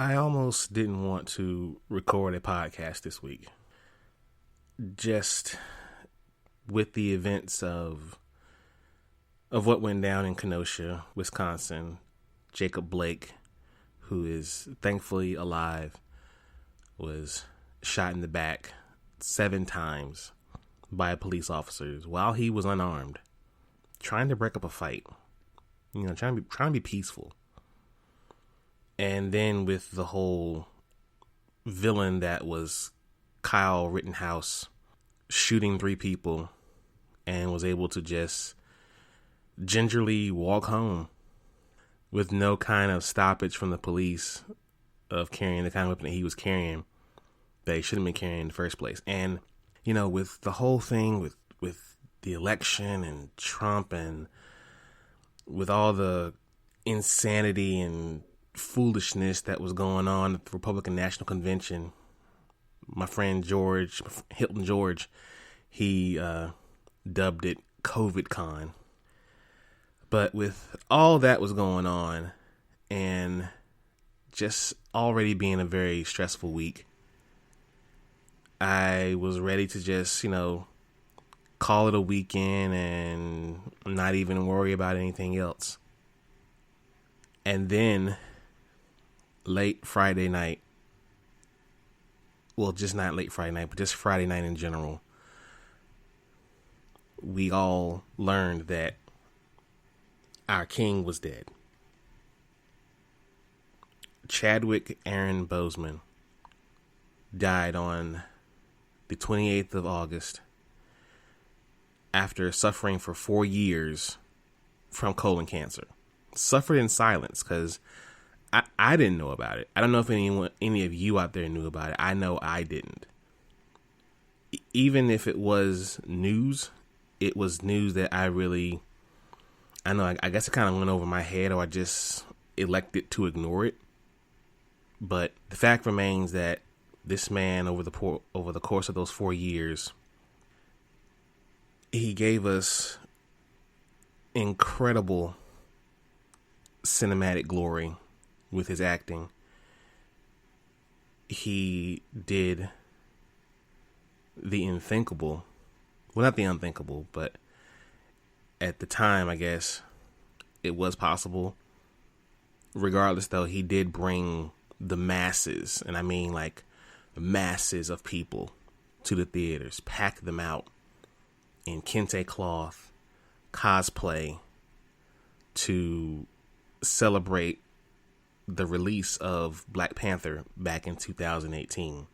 I almost didn't want to record a podcast this week. Just with the events of what went down in Kenosha, Wisconsin. Jacob Blake, who is thankfully alive, was shot in the back 7 times by police officers while he was unarmed, trying to break up a fight. Trying to be peaceful. And then with the whole villain that was Kyle Rittenhouse shooting 3 people and was able to just gingerly walk home with no kind of stoppage from the police of carrying the kind of weapon that he was carrying that he shouldn't have been carrying in the first place. And, with the whole thing with the election and Trump and with all the insanity and foolishness that was going on at the Republican National Convention, my friend Hilton George, he dubbed it COVID Con. But with all that was going on and just already being a very stressful week, I was ready to just, call it a weekend and not even worry about anything else. And then late Friday night, well, just not late Friday night, but just Friday night in general, we all learned that our king was dead. Chadwick Aaron Boseman died on the 28th of August after suffering for 4 years from colon cancer. Suffered in silence because I didn't know about it. I don't know if any of you out there knew about it. I know I didn't. Even if it was news, it was news that I guess it kind of went over my head, or I just elected to ignore it. But the fact remains that this man, over the course of those 4 years, he gave us incredible cinematic glory with his acting. He did the unthinkable. Well, not the unthinkable, but at the time, I guess, it was possible. Regardless, though, he did bring the masses, and I mean like the masses of people, to the theaters, pack them out in kente cloth, cosplay, to celebrate the release of Black Panther back in 2018.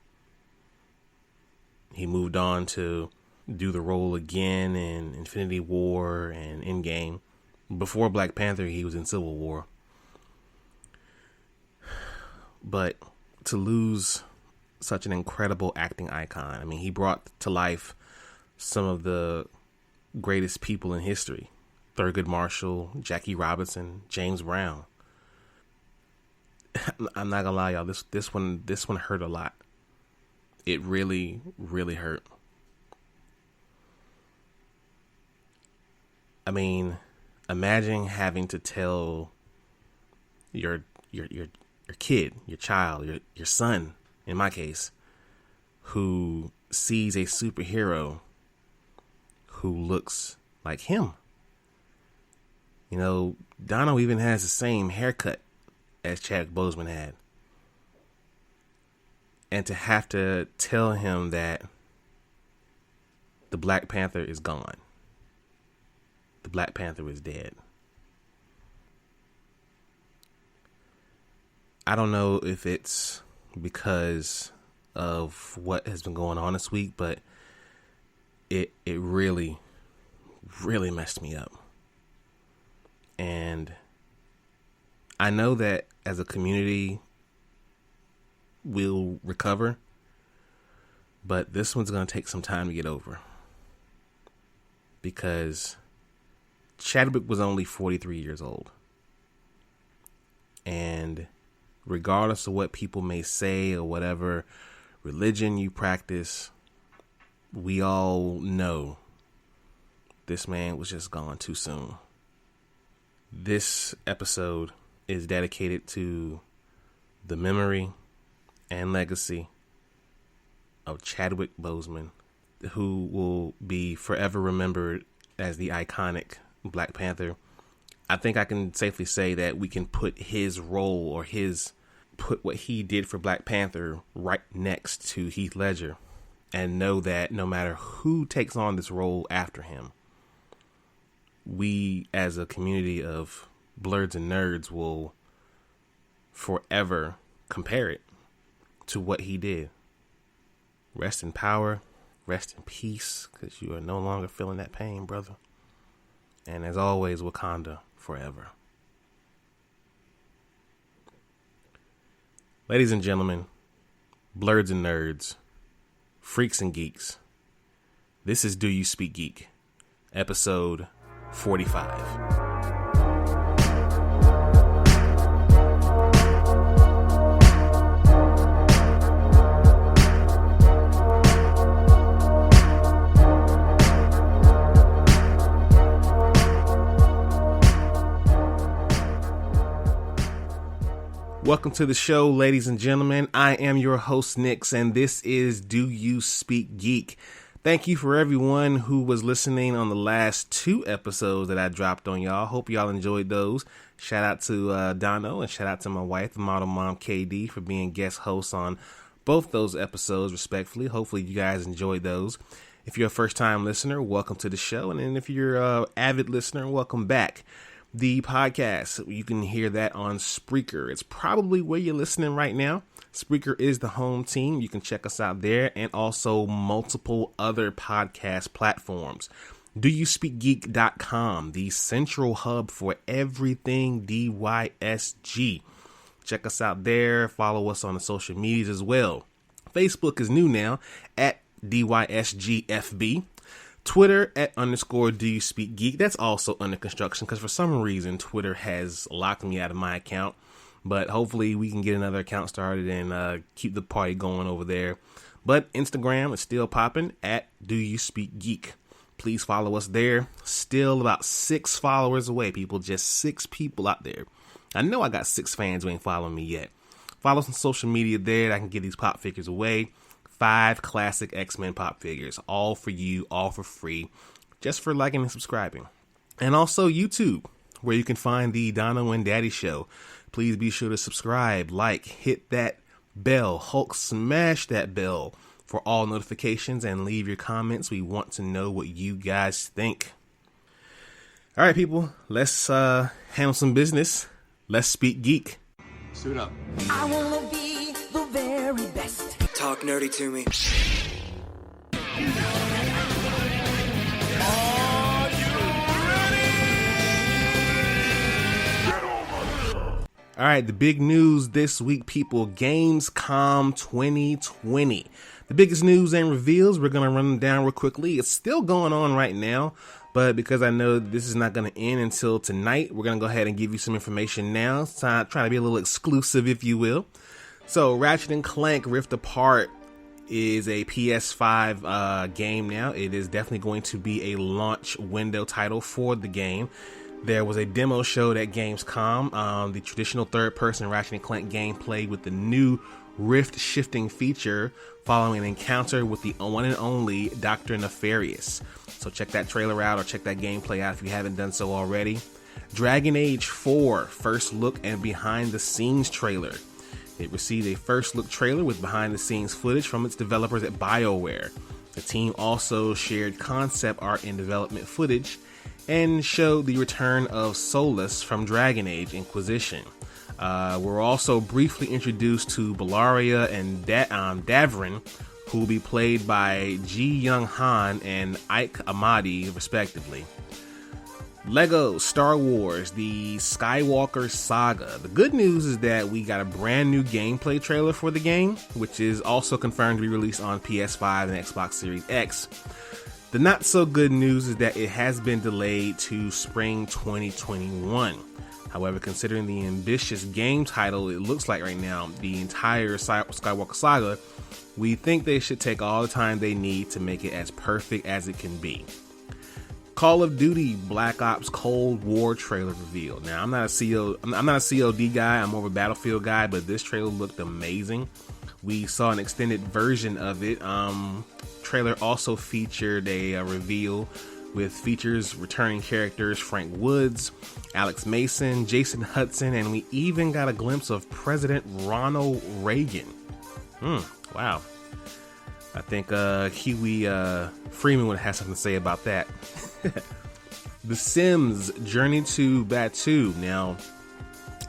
He moved on to do the role again in Infinity War and Endgame. Before Black Panther, he was in Civil War. But to lose such an incredible acting icon, I mean, he brought to life some of the greatest people in history. Thurgood Marshall, Jackie Robinson, James Brown. I'm not gonna lie, y'all. This one hurt a lot. It really, really hurt. I mean, imagine having to tell your kid, your child, your son, in my case, who sees a superhero who looks like him. Dono even has the same haircut as Chadwick Boseman had. And to have to tell him that the Black Panther is gone. The Black Panther is dead. I don't know if it's because of what has been going on this week, but it really, really messed me up. And I know that as a community, we'll recover, but this one's going to take some time to get over, because Chadwick was only 43 years old. And regardless of what people may say or whatever religion you practice, we all know this man was just gone too soon. This episode is dedicated to the memory and legacy of Chadwick Boseman, who will be forever remembered as the iconic Black Panther. I think I can safely say that we can put his role or put what he did for Black Panther right next to Heath Ledger, and know that no matter who takes on this role after him, we as a community of blurs and nerds will forever compare it to what he did. Rest in power, rest in peace, because you are no longer feeling that pain, brother. And as always, Wakanda forever. Ladies and gentlemen, blurs and nerds, freaks and geeks, this is Do You Speak Geek, episode 45. Welcome to the show, ladies and gentlemen. I am your host, Nix, and this is Do You Speak Geek. Thank you for everyone who was listening on the last 2 episodes that I dropped on y'all. Hope y'all enjoyed those. Shout out to Dono and shout out to my wife, the model mom KD, for being guest hosts on both those episodes, respectfully. Hopefully you guys enjoyed those. If you're a first-time listener, welcome to the show. And then if you're an avid listener, welcome back. The podcast, you can hear that on Spreaker. It's probably where you're listening right now. Spreaker is the home team. You can check us out there, and also multiple other podcast platforms. DoYouSpeakGeek.com, the central hub for everything DYSG. Check us out there. Follow us on the social medias as well. Facebook is new now at DYSGFB. Twitter at _ Do You Speak Geek. That's also under construction because for some reason Twitter has locked me out of my account. But hopefully we can get another account started and keep the party going over there. But Instagram is still popping at Do You Speak Geek. Please follow us there. Still about 6 followers away, people. Just 6 people out there. I know I got 6 fans who ain't following me yet. Follow us on social media there. I can get these pop figures away. 5 classic X-Men pop figures, all for you, all for free, just for liking and subscribing. And also YouTube, where you can find the Dono and Daddy Show. Please be sure to subscribe, like, hit that bell. Hulk, smash that bell for all notifications and leave your comments. We want to know what you guys think. All right, people, let's handle some business. Let's speak geek. Suit up. I wanna be the very best. Talk nerdy to me. All right, the big news this week, people. Gamescom 2020. The biggest news and reveals, we're going to run them down real quickly. It's still going on right now, but because I know this is not going to end until tonight, we're going to go ahead and give you some information now. So trying to be a little exclusive, if you will. So Ratchet & Clank Rift Apart is a PS5 game now. It is definitely going to be a launch window title for the game. There was a demo showed at Gamescom, the traditional third-person Ratchet & Clank gameplay with the new rift shifting feature following an encounter with the one and only Dr. Nefarious. So check that trailer out or check that gameplay out if you haven't done so already. Dragon Age 4 first look and behind the scenes trailer. It received a first look trailer with behind the scenes footage from its developers at BioWare. The team also shared concept art and development footage and showed the return of Solus from Dragon Age Inquisition. We're also briefly introduced to Bellaria and Davrin, who will be played by Ji Young Han and Ike Amadi, respectively. Lego Star Wars, the Skywalker Saga. The good news is that we got a brand new gameplay trailer for the game, which is also confirmed to be released on PS5 and Xbox Series X. The not so good news is that it has been delayed to spring 2021. However, considering the ambitious game title it looks like right now, the entire Skywalker Saga, we think they should take all the time they need to make it as perfect as it can be. Call of Duty Black Ops Cold War trailer reveal. Now, I'm not a COD guy. I'm more of a Battlefield guy, but this trailer looked amazing. We saw an extended version of it. Trailer also featured a reveal with features returning characters Frank Woods, Alex Mason, Jason Hudson, and we even got a glimpse of President Ronald Reagan. Wow. I think Huey Freeman would have something to say about that. The Sims Journey to Batuu. Now,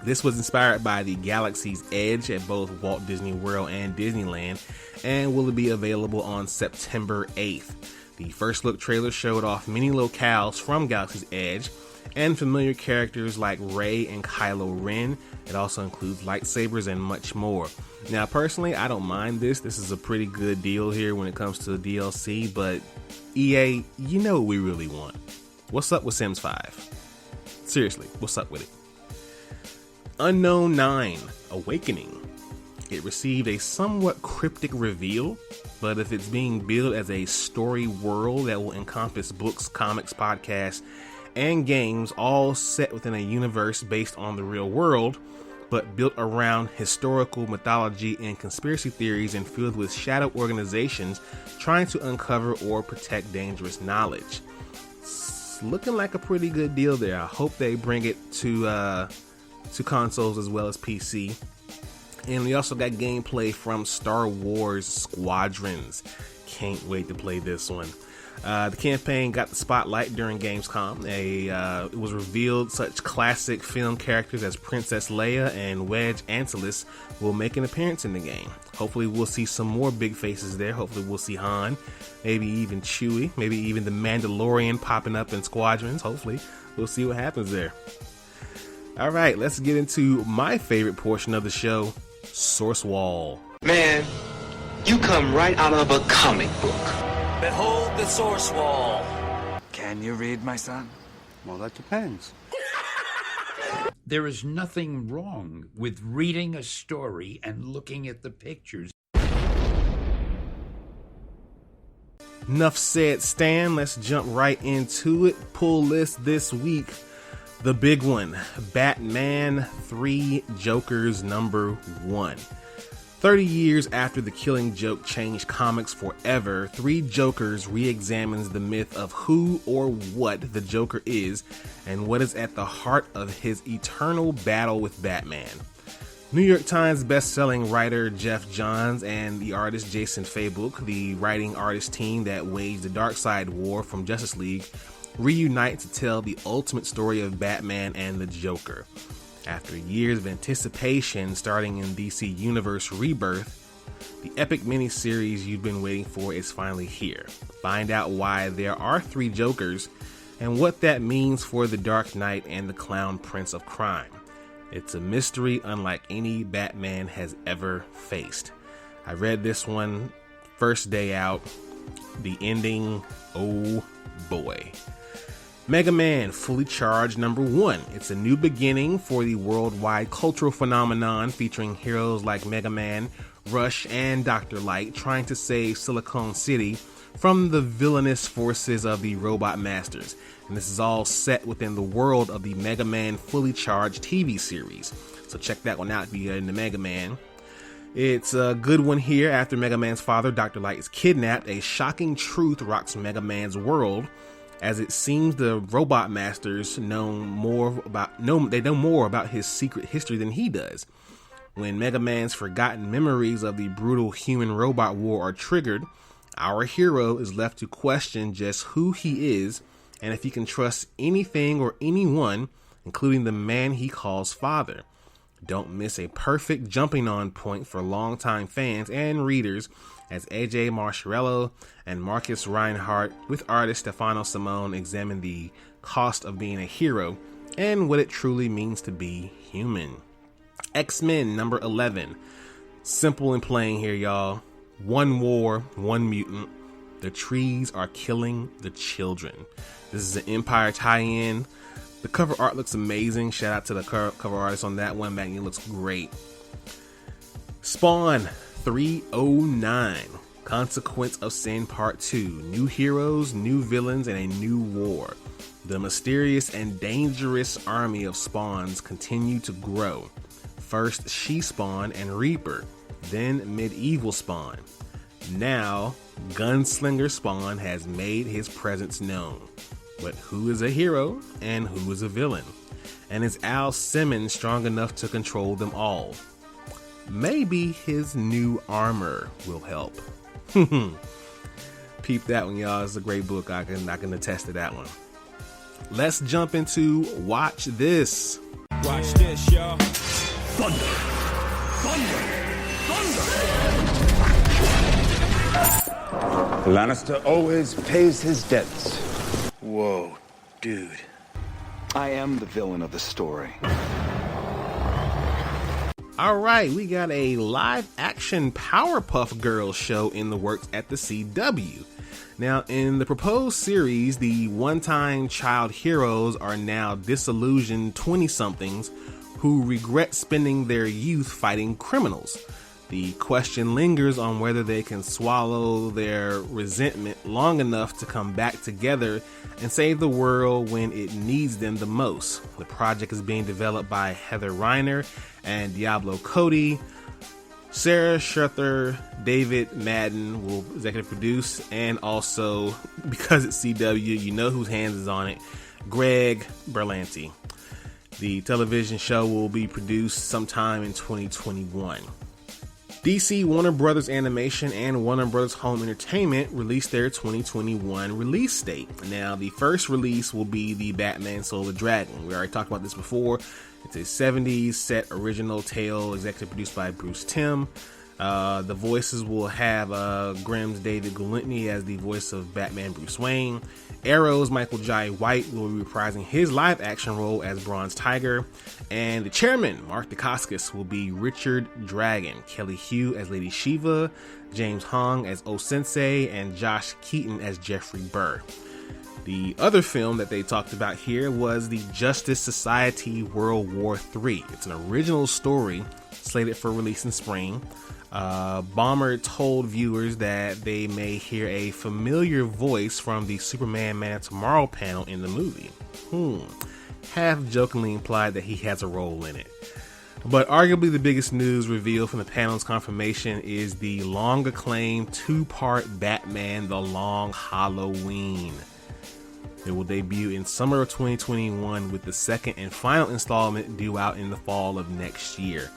this was inspired by the Galaxy's Edge at both Walt Disney World and Disneyland, and will be available on September 8th. The first look trailer showed off many locales from Galaxy's Edge and familiar characters like Rey and Kylo Ren. It also includes lightsabers and much more. Now, personally, I don't mind this. This is a pretty good deal here when it comes to the DLC, but EA, you know what we really want. What's up with Sims 5? Seriously, what's up with it? Unknown 9, Awakening. It received a somewhat cryptic reveal, but if it's being billed as a story world that will encompass books, comics, podcasts, and games all set within a universe based on the real world, but built around historical mythology and conspiracy theories and filled with shadow organizations trying to uncover or protect dangerous knowledge. It's looking like a pretty good deal there. I hope they bring it to consoles as well as PC. And we also got gameplay from Star Wars Squadrons. Can't wait to play this one. The campaign got the spotlight during Gamescom. It was revealed such classic film characters as Princess Leia and Wedge Antilles will make an appearance in the game. Hopefully we'll see some more big faces there. Hopefully we'll see Han, maybe even Chewie, maybe even the Mandalorian popping up in Squadrons. Hopefully we'll see what happens there. All right, let's get into my favorite portion of the show, Source Wall. Man, you come right out of a comic book. Behold the source wall. Can you read, my son? Well, that depends. There is nothing wrong with reading a story and looking at the pictures. Enough said, Stan. Let's jump right into it. Pull list this week. The big one, Batman 3 Jokers #1. 30 years after The Killing Joke changed comics forever, 3 Jokers re-examines the myth of who or what the Joker is and what is at the heart of his eternal battle with Batman. New York Times best-selling writer Jeff Johns and the artist Jason Fabok, the writing artist team that waged the Darkseid War from Justice League, reunite to tell the ultimate story of Batman and the Joker. After years of anticipation starting in DC Universe Rebirth, the epic miniseries you've been waiting for is finally here. Find out why there are 3 Jokers and what that means for the Dark Knight and the Clown Prince of Crime. It's a mystery unlike any Batman has ever faced. I read this one first day out. The ending, oh boy. Mega Man Fully Charged #1. It's a new beginning for the worldwide cultural phenomenon featuring heroes like Mega Man, Rush, and Dr. Light trying to save Silicon City from the villainous forces of the Robot Masters. And this is all set within the world of the Mega Man Fully Charged TV series. So check that one out if you're into Mega Man. It's a good one here. After Mega Man's father, Dr. Light, is kidnapped, a shocking truth rocks Mega Man's world, as it seems the Robot Masters know more about his secret history than he does. When Mega Man's forgotten memories of the brutal human-robot war are triggered, our hero is left to question just who he is and if he can trust anything or anyone, including the man he calls father. Don't miss a perfect jumping on point for longtime fans and readers as AJ Marsharello and Marcus Reinhardt with artist Stefano Simone examine the cost of being a hero and what it truly means to be human. X-Men #11. Simple and plain here, y'all. 1 war, 1 mutant. The trees are killing the children. This is an Empire tie-in. The cover art looks amazing. Shout out to the cover artist on that one. Maggie looks great. Spawn 309. Consequence of Sin Part 2. New heroes, new villains, and a new war. The mysterious and dangerous army of spawns continue to grow. First She-Spawn and Reaper, then Medieval Spawn. Now, Gunslinger Spawn has made his presence known. But who is a hero and who is a villain? And is Al Simmons strong enough to control them all? Maybe his new armor will help. Peep that one, y'all. It's a great book. I can attest to that one. Let's jump into Watch This. Watch this, y'all. Thunder! Thunder! Thunder! Lannister always pays his debts. Whoa, dude. I am the villain of the story. All right, we got a live-action Powerpuff Girls show in the works at the CW. Now, in the proposed series, the one-time child heroes are now disillusioned 20-somethings who regret spending their youth fighting criminals. The question lingers on whether they can swallow their resentment long enough to come back together and save the world when it needs them the most. The project is being developed by Heather Reiner and Diablo Cody. Sarah Schurter, David Madden will executive produce, and also, because it's CW, you know whose hands is on it, Greg Berlanti. The television show will be produced sometime in 2021. DC, Warner Brothers Animation, and Warner Brothers Home Entertainment released their 2021 release date. Now, the first release will be the Batman Soul of the Dragon. We already talked about this before. It's a 70s set original tale, executive produced by Bruce Timm. The voices will have Grimm's David Gulentny as the voice of Batman Bruce Wayne. Arrow's Michael Jai White will be reprising his live-action role as Bronze Tiger. And the chairman, Mark Dacascos, will be Richard Dragon. Kelly Hu as Lady Shiva, James Hong as O-Sensei, and Josh Keaton as Jeffrey Burr. The other film that they talked about here was the Justice Society World War III. It's an original story slated for release in spring. Bomber told viewers that they may hear a familiar voice from the Superman Man of Tomorrow panel in the movie. Half jokingly implied that he has a role in it. But arguably the biggest news revealed from the panel's confirmation is the long acclaimed two-part Batman The Long Halloween. It will debut in summer of 2021 with the second and final installment due out in the fall of next year.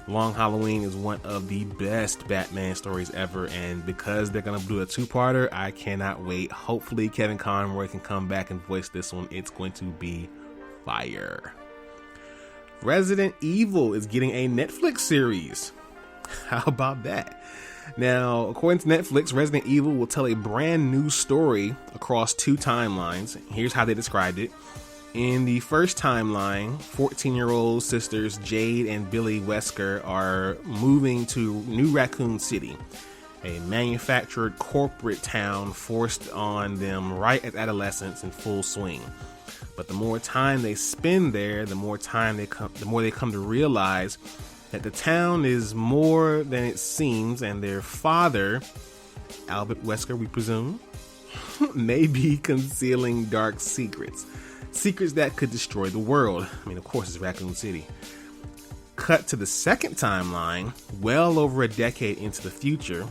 Long Halloween is one of the best Batman stories ever, and because they're going to do a two-parter, I cannot wait. Hopefully Kevin Conroy can come back and voice this one. It's going to be fire. Resident Evil is getting a Netflix series. How about that? Now, according to Netflix, Resident Evil will tell a brand new story across two timelines. Here's how they described it. In the first timeline, 14-year-old sisters Jade and Billy Wesker are moving to New Raccoon City, a manufactured corporate town forced on them right at adolescence in full swing. But the more time they spend there, the more they come to realize that the town is more than it seems, and their father, Albert Wesker, we presume, may be concealing dark secrets. Secrets that could destroy the world. I mean, of course, it's Raccoon City. Cut to the second timeline, well over a decade into the future,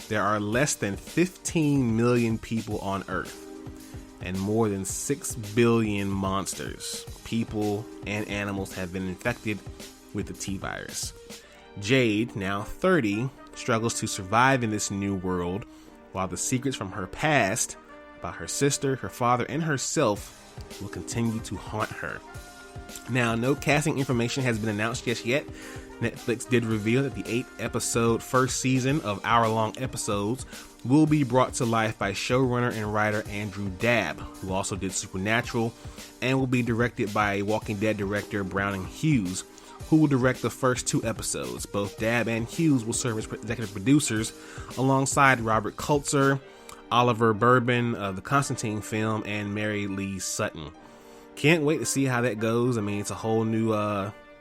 there are less than 15 million people on Earth and more than 6 billion monsters, people, and animals have been infected with the T-virus. Jade, now 30, struggles to survive in this new world, while the secrets from her past about her sister, her father, and herself will continue to haunt her. Now, no casting information has been announced just yet. Netflix did reveal that the 8-episode first season of hour-long episodes will be brought to life by showrunner and writer Andrew Dabb, who also did Supernatural, and will be directed by Walking Dead director Browning Hughes, who will direct the first 2 episodes. Both Dabb and Hughes will serve as executive producers alongside Robert Kulzer, Oliver Bourbon of the Constantine film, and Mary Lee Sutton. Can't wait to see how that goes. I mean, it's a whole new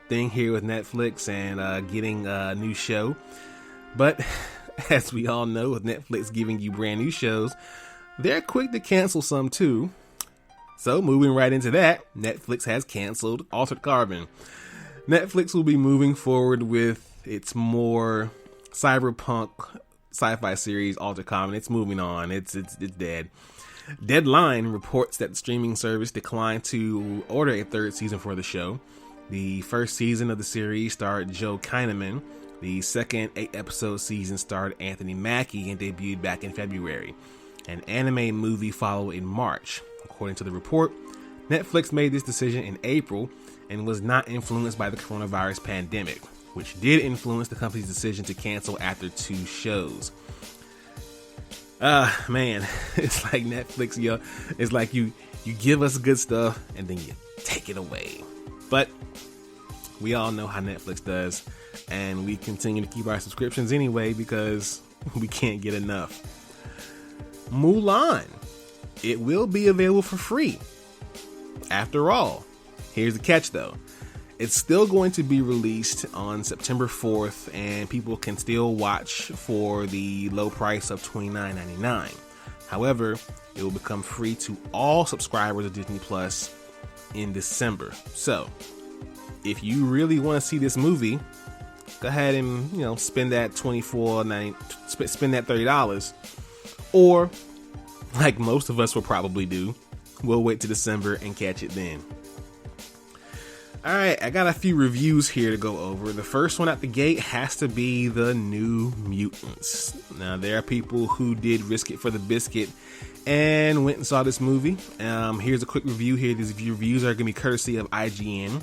thing here with Netflix and getting a new show. But as we all know, with Netflix giving you brand new shows, they're quick to cancel some too. So moving right into that, Netflix has canceled Altered Carbon. Netflix will be moving forward with its more cyberpunk sci-fi series Altered Carbon. It's moving on. It's dead. Deadline reports that the streaming service declined to order a third season for the show. The first season of the series starred Joe Kinnaman. The second 8-episode season starred Anthony Mackie and debuted back in February. An anime movie followed in March. According to the report, Netflix made this decision in April and was not influenced by the coronavirus pandemic, which did influence the company's decision to cancel after 2 shows. Man, it's like Netflix, yo. It's like you give us good stuff and then you take it away. But we all know how Netflix does, and we continue to keep our subscriptions anyway because we can't get enough. Mulan. It will be available for free. After all, here's the catch though. It's still going to be released on September 4th, and people can still watch for the low price of $29.99. However, it will become free to all subscribers of Disney Plus in December. So, if you really want to see this movie, go ahead and spend that spend that $30, or like most of us will probably do, we'll wait till December and catch it then. Alright, I got a few reviews here to go over. The first one at the gate has to be the New Mutants. Now, there are people who did risk it for the biscuit and went and saw this movie. Here's a quick review here. These reviews are going to be courtesy of IGN.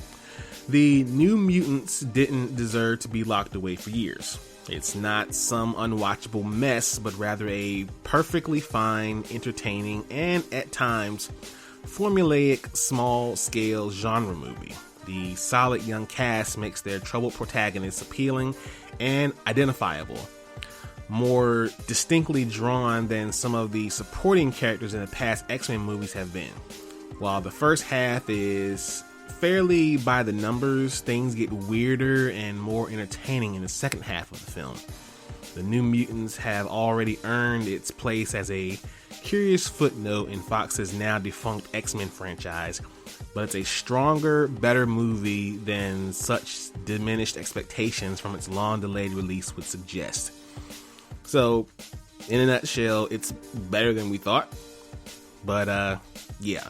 The New Mutants didn't deserve to be locked away for years. It's not some unwatchable mess, but rather a perfectly fine, entertaining, and at times formulaic, small-scale genre movie. The solid young cast makes their troubled protagonists appealing and identifiable, more distinctly drawn than some of the supporting characters in the past X-Men movies have been. While the first half is fairly by the numbers, things get weirder and more entertaining in the second half of the film. The New Mutants have already earned its place as a curious footnote in Fox's now defunct X-Men franchise, but it's a stronger, better movie than such diminished expectations from its long-delayed release would suggest. So, in a nutshell, it's better than we thought, but yeah,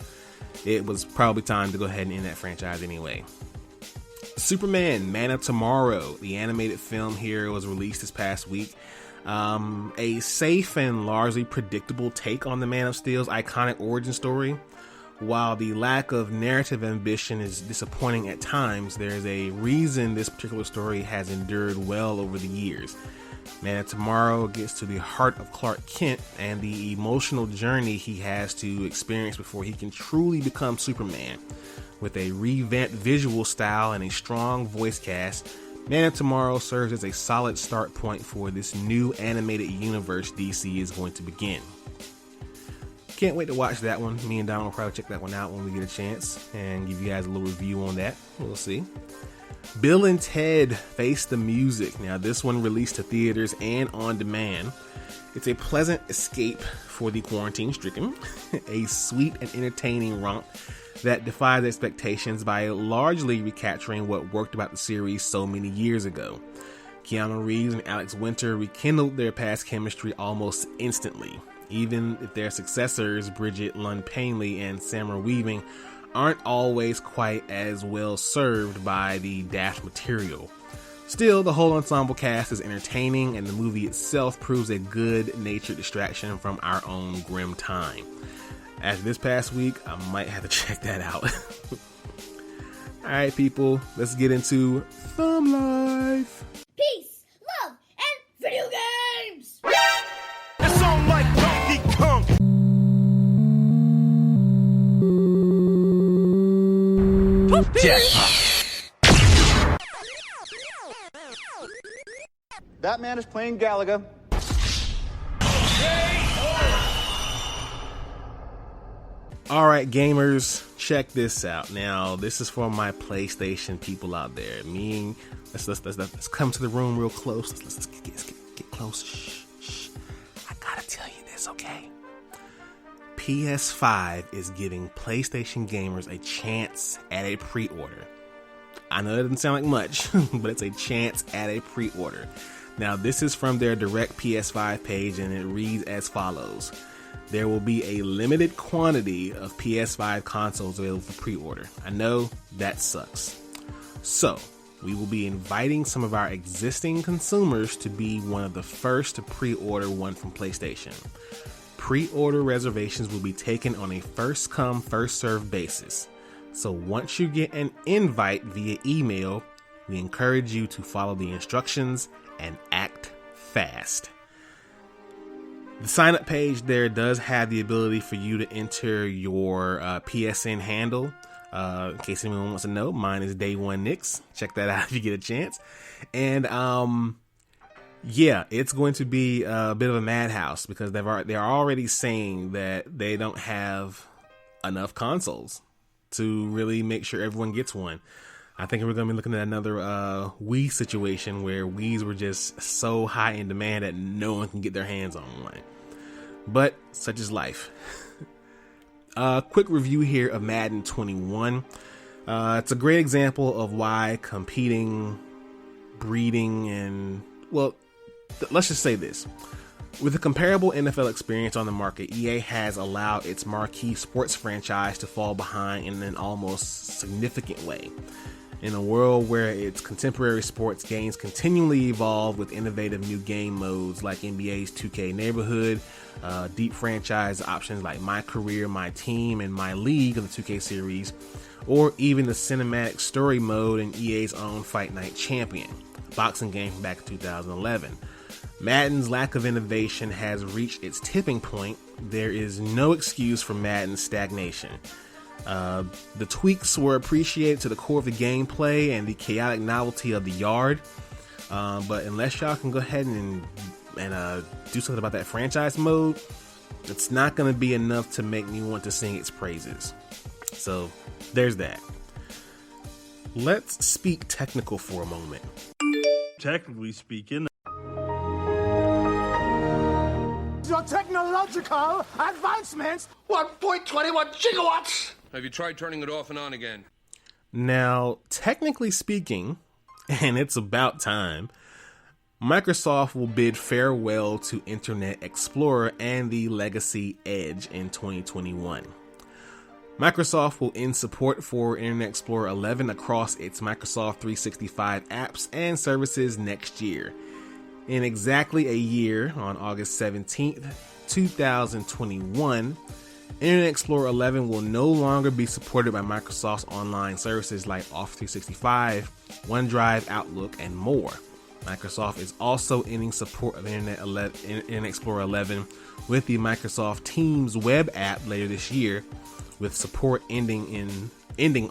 it was probably time to go ahead and end that franchise anyway. Superman, Man of Tomorrow, the animated film here, was released this past week. A safe and largely predictable take on the Man of Steel's iconic origin story. While the lack of narrative ambition is disappointing at times, there's a reason this particular story has endured well over the years. Man of Tomorrow gets to the heart of Clark Kent and the emotional journey he has to experience before he can truly become Superman. With a revamped visual style and a strong voice cast, Man of Tomorrow serves as a solid start point for this new animated universe DC is going to begin. Can't wait to watch that one. Me and Don will probably check that one out when we get a chance and give you guys a little review on that. We'll see. Bill and Ted Face the Music. Now, this one released to theaters and on demand. It's a pleasant escape for the quarantine-stricken, a sweet and entertaining romp that defies expectations by largely recapturing what worked about the series so many years ago. Keanu Reeves and Alex Winter rekindled their past chemistry almost instantly, even if their successors, Bridget Lund-Painley and Samara Weaving, aren't always quite as well served by the dash material. Still, the whole ensemble cast is entertaining, and the movie itself proves a good-natured distraction from our own grim time. After this past week, I might have to check that out. Alright, people, let's get into Thumb Life. Peace, love, and video games! That sound like Donkey Kong. That man is playing Galaga. Alright, gamers, check this out. Now, this is for my PlayStation people out there. Let's come to the room real close. Let's get close. Shh. I gotta tell you this, okay? PS5 is giving PlayStation gamers a chance at a pre-order. I know that doesn't sound like much, but it's a chance at a pre-order. Now, this is from their direct PS5 page, and it reads as follows. There will be a limited quantity of PS5 consoles available for pre-order. I know that sucks. So, we will be inviting some of our existing consumers to be one of the first to pre-order one from PlayStation. Pre-order reservations will be taken on a first-come, first-served basis. So once you get an invite via email, we encourage you to follow the instructions and act fast. The sign-up page there does have the ability for you to enter your PSN handle. In case anyone wants to know, mine is Day1Nix. Check that out if you get a chance. And yeah, it's going to be a bit of a madhouse because they're already saying that they don't have enough consoles to really make sure everyone gets one. I think we're going to be looking at another Wii situation where Wiis were just so high in demand that no one can get their hands on one. But such is life. Quick review here of Madden 21. It's a great example of why competing, breeding, and, well, let's just say this. With a comparable NFL experience on the market, EA has allowed its marquee sports franchise to fall behind in an almost significant way. In a world where its contemporary sports games continually evolve with innovative new game modes like NBA's 2K Neighborhood, deep franchise options like My Career, My Team, and My League of the 2K series, or even the cinematic story mode in EA's own Fight Night Champion, a boxing game from back in 2011. Madden's lack of innovation has reached its tipping point. There is no excuse for Madden's stagnation. The tweaks were appreciated to the core of the gameplay and the chaotic novelty of the yard. But unless y'all can go ahead and do something about that franchise mode, it's not going to be enough to make me want to sing its praises. So there's that. Let's speak technical for a moment. Technically speaking, Your technological advancements 1.21 gigawatts! Have you tried turning it off and on again? Now, technically speaking, and it's about time, Microsoft will bid farewell to Internet Explorer and the legacy Edge in 2021. Microsoft will end support for Internet Explorer 11 across its Microsoft 365 apps and services next year. In exactly a year, on August 17th, 2021, Internet Explorer 11 will no longer be supported by Microsoft's online services like Office 365, OneDrive, Outlook, and more. Microsoft is also ending support of Internet Explorer 11 with the Microsoft Teams web app later this year, with support ending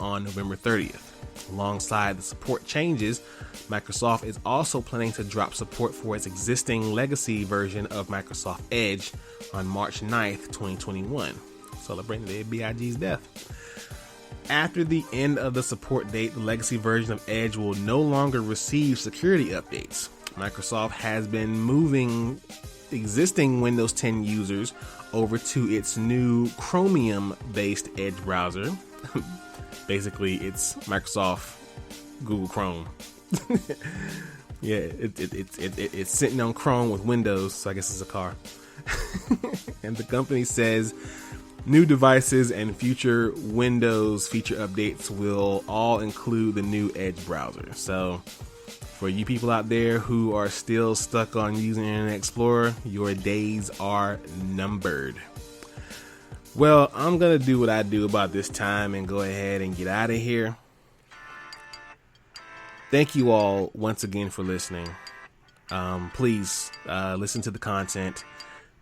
on November 30th. Alongside the support changes, Microsoft is also planning to drop support for its existing legacy version of Microsoft Edge on March 9th, 2021, celebrating the BIG's death. After the end of the support date, the legacy version of Edge will no longer receive security updates. Microsoft has been moving existing Windows 10 users over to its new Chromium-based Edge browser. Basically, it's Microsoft Google Chrome. Yeah, it's sitting on Chrome with Windows, so I guess it's a car. And the company says new devices and future Windows feature updates will all include the new Edge browser. So for you people out there who are still stuck on using Internet Explorer, your days are numbered. Well, I'm going to do what I do about this time and go ahead and get out of here. Thank you all once again for listening. Please listen to the content.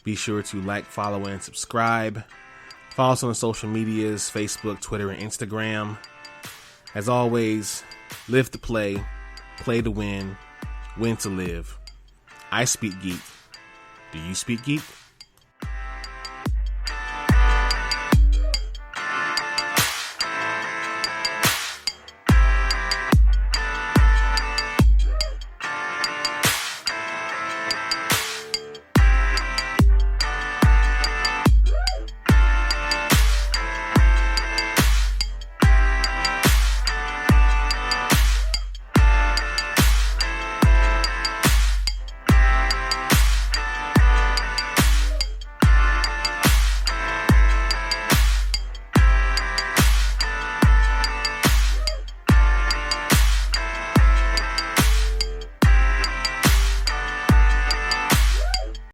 Be sure to like, follow, and subscribe. Follow us on social medias, Facebook, Twitter, and Instagram. As always, live to play to win to live. I speak geek. Do you speak geek?